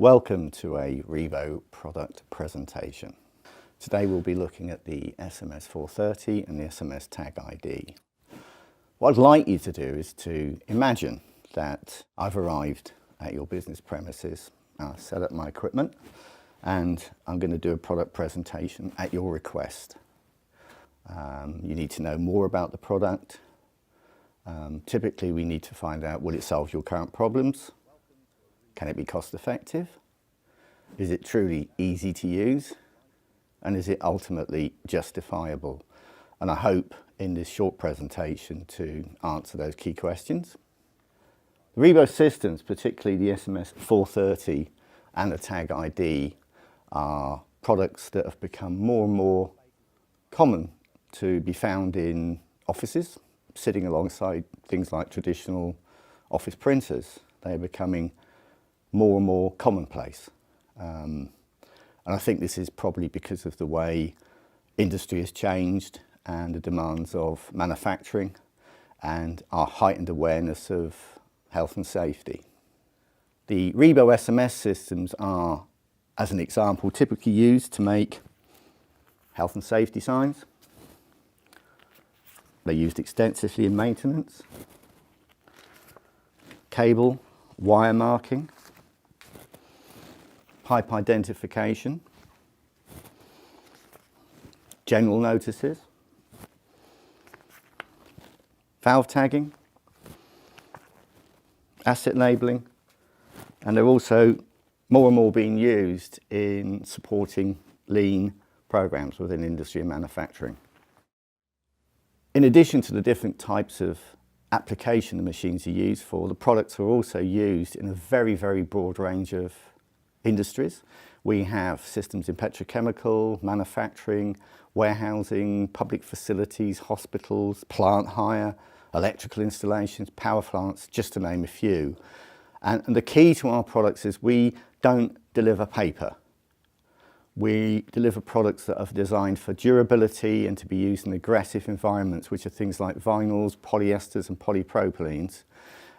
Welcome to a Rebo product presentation. Today we'll be looking at the SMS 430 and the SMS TAG-ID. What I'd like you to do is to imagine that I've arrived at your business premises, set up my equipment, and I'm going to do a product presentation at your request. You need to know more about the product. Typically we need to find out, will it solve your current problems? Can it be cost effective? Is it truly easy to use? And is it ultimately justifiable? And I hope in this short presentation to answer those key questions. The Rebo systems, particularly the SMS 430 and the TAG-ID, are products that have become more and more common to be found in offices, sitting alongside things like traditional office printers. They are becoming more and more commonplace. And I think this is probably because of the way industry has changed and the demands of manufacturing and our heightened awareness of health and safety. The Rebo SMS systems are, as an example, typically used to make health and safety signs. They're used extensively in maintenance, cable, wire marking, pipe identification, general notices, valve tagging, asset labelling, and they're also more and more being used in supporting lean programs within industry and manufacturing. In addition to the different types of application the machines are used for, the products are also used in a very, very broad range of industries. We have systems in petrochemical, manufacturing, warehousing, public facilities, hospitals, plant hire, electrical installations, power plants, just to name a few. And the key to our products is we don't deliver paper. We deliver products that are designed for durability and to be used in aggressive environments, which are things like vinyls, polyesters and polypropylenes.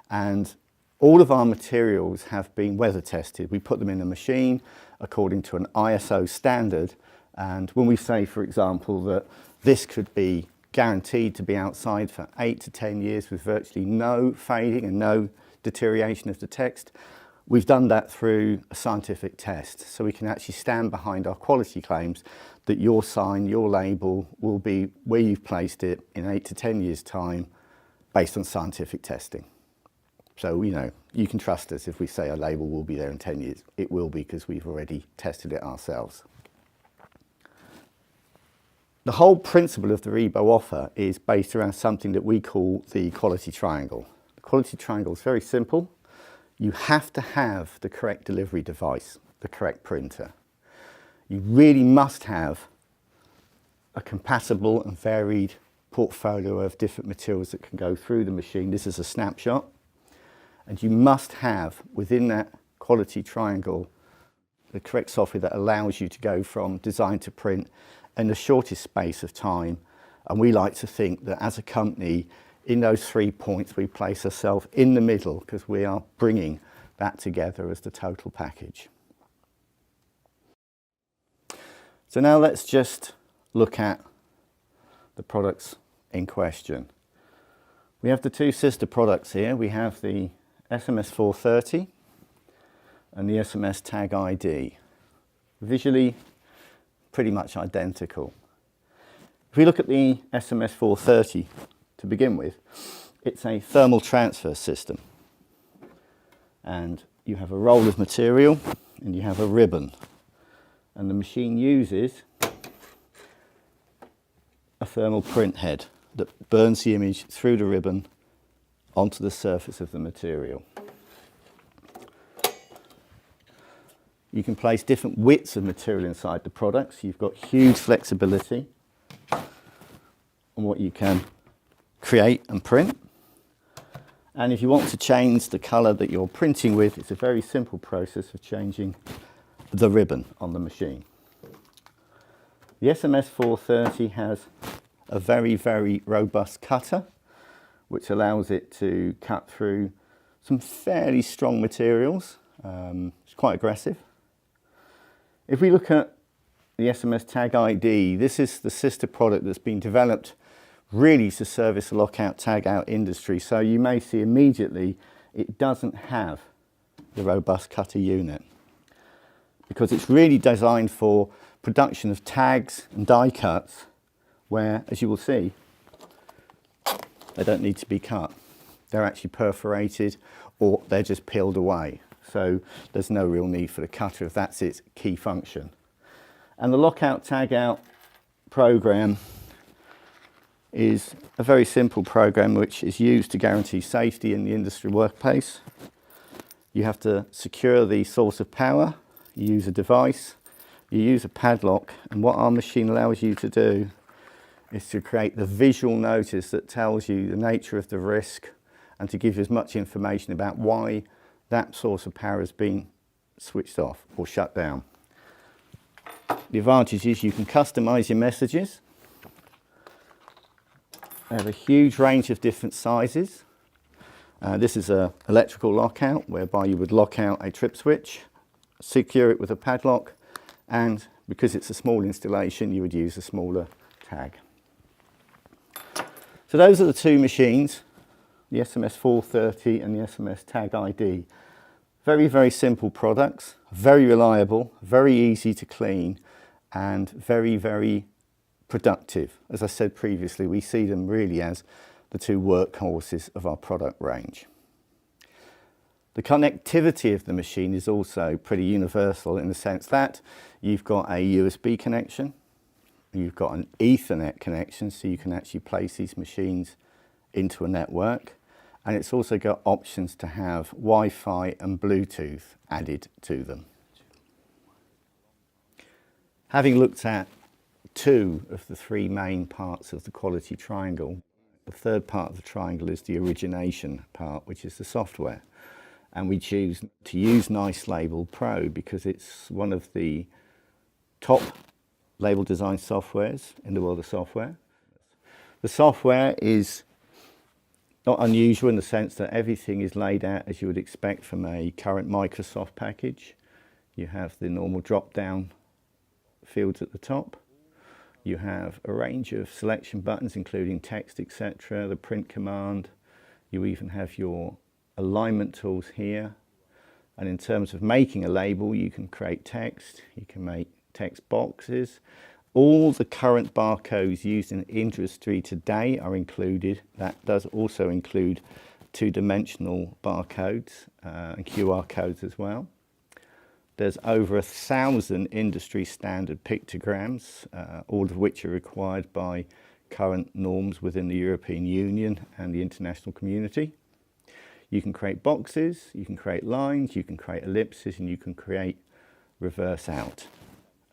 And all of our materials have been weather tested. We put them in a machine according to an ISO standard. And when we say, for example, that this could be guaranteed to be outside for 8 to 10 years with virtually no fading and no deterioration of the text, we've done that through a scientific test. So we can actually stand behind our quality claims that your sign, your label will be where you've placed it in 8 to 10 years' time based on scientific testing. So, you can trust us if we say a label will be there in 10 years. It will be, because we've already tested it ourselves. The whole principle of the Rebo offer is based around something that we call the quality triangle. The quality triangle is very simple. You have to have the correct delivery device, the correct printer. You really must have a compatible and varied portfolio of different materials that can go through the machine. This is a snapshot. And you must have, within that quality triangle, the correct software that allows you to go from design to print in the shortest space of time. And we like to think that as a company, in those 3 points, we place ourselves in the middle, because we are bringing that together as the total package. So now let's just look at the products in question. We have the two sister products here. We have the SMS 430 and the SMS TAG-ID. Visually, pretty much identical. If we look at the SMS 430 to begin with, it's a thermal transfer system. And you have a roll of material and you have a ribbon. And the machine uses a thermal print head that burns the image through the ribbon onto the surface of the material. You can place different widths of material inside the product, so you've got huge flexibility on what you can create and print. And if you want to change the colour that you're printing with, it's a very simple process of changing the ribbon on the machine. The SMS 430 has a very, very robust cutter, which allows it to cut through some fairly strong materials It's quite aggressive. If we look at the SMS Tag ID, this is the sister product that's been developed really to service the lockout tagout industry. So you may see immediately it doesn't have the robust cutter unit because it's really designed for production of tags and die cuts where, as you will see, they don't need to be cut. They're actually perforated or they're just peeled away. So there's no real need for the cutter if that's its key function. And the lockout tagout program is a very simple program which is used to guarantee safety in the industry workplace. You have to secure the source of power, you use a device, you use a padlock, and what our machine allows you to do is to create the visual notice that tells you the nature of the risk and to give you as much information about why that source of power has been switched off or shut down. The advantage is you can customize your messages. They have a huge range of different sizes. This is an electrical lockout whereby you would lock out a trip switch, secure it with a padlock, and because it's a small installation, you would use a smaller tag. So those are the two machines, the SMS 430 and the SMS Tag-ID. Very, very simple products, very reliable, very easy to clean, and very, very productive. As I said previously, we see them really as the two workhorses of our product range. The connectivity of the machine is also pretty universal in the sense that you've got a USB connection, you've got an Ethernet connection, so you can actually place these machines into a network, and it's also got options to have Wi-Fi and Bluetooth added to them. Having looked at two of the three main parts of the quality triangle, the third part of the triangle is the origination part, which is the software. And we choose to use NiceLabel Pro because it's one of the top label design softwares in the world of software. The software is not unusual in the sense that everything is laid out as you would expect from a current Microsoft package. You have the normal drop-down fields at the top. You have a range of selection buttons including text, etc., the print command. You even have your alignment tools here. And in terms of making a label, you can create text, you can make text boxes. All the current barcodes used in industry today are included. That does also include two-dimensional barcodes and QR codes as well. There's over 1,000 industry standard pictograms, all of which are required by current norms within the European Union and the international community. You can create boxes, you can create lines, you can create ellipses, and you can create reverse out.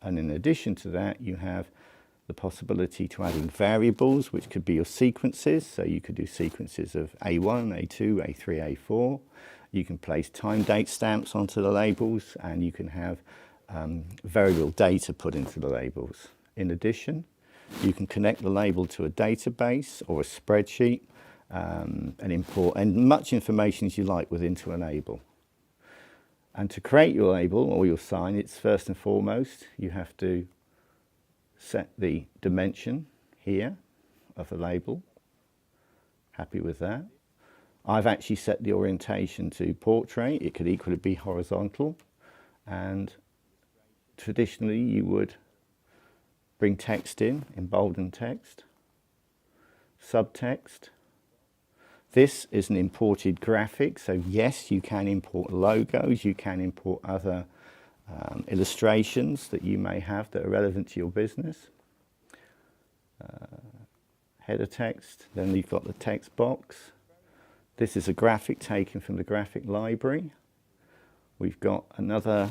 And in addition to that, you have the possibility to add in variables, which could be your sequences. So you could do sequences of A1, A2, A3, A4. You can place time date stamps onto the labels, and you can have variable data put into the labels. In addition, you can connect the label to a database or a spreadsheet and import and much information as you like into a label. And to create your label or your sign, it's first and foremost, you have to set the dimension here of the label. Happy with that. I've actually set the orientation to portrait. It could equally be horizontal. And traditionally you would bring text in emboldened text, subtext. This is an imported graphic, so yes, you can import logos, you can import other illustrations that you may have that are relevant to your business. Header text, then you've got the text box. This is a graphic taken from the graphic library. We've got another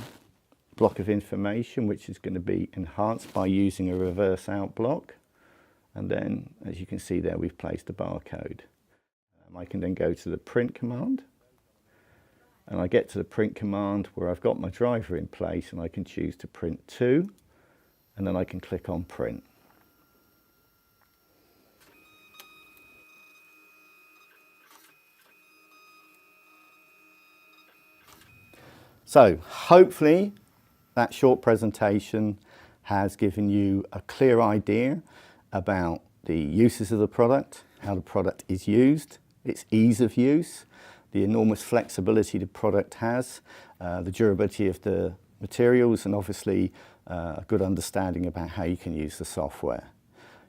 block of information which is going to be enhanced by using a reverse out block. And then, as you can see there, we've placed a barcode. I can then go to the print command, and I get to the print command where I've got my driver in place, and I can choose to print to, and then I can click on print. So hopefully that short presentation has given you a clear idea about the uses of the product, how the product is used, its ease of use, the enormous flexibility the product has, the durability of the materials, and obviously a good understanding about how you can use the software.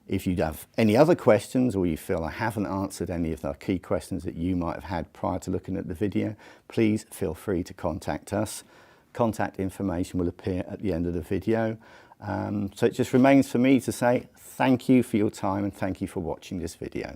If you have any other questions, or you feel I haven't answered any of the key questions that you might have had prior to looking at the video, please feel free to contact us. Contact information will appear at the end of the video. So it just remains for me to say thank you for your time and thank you for watching this video.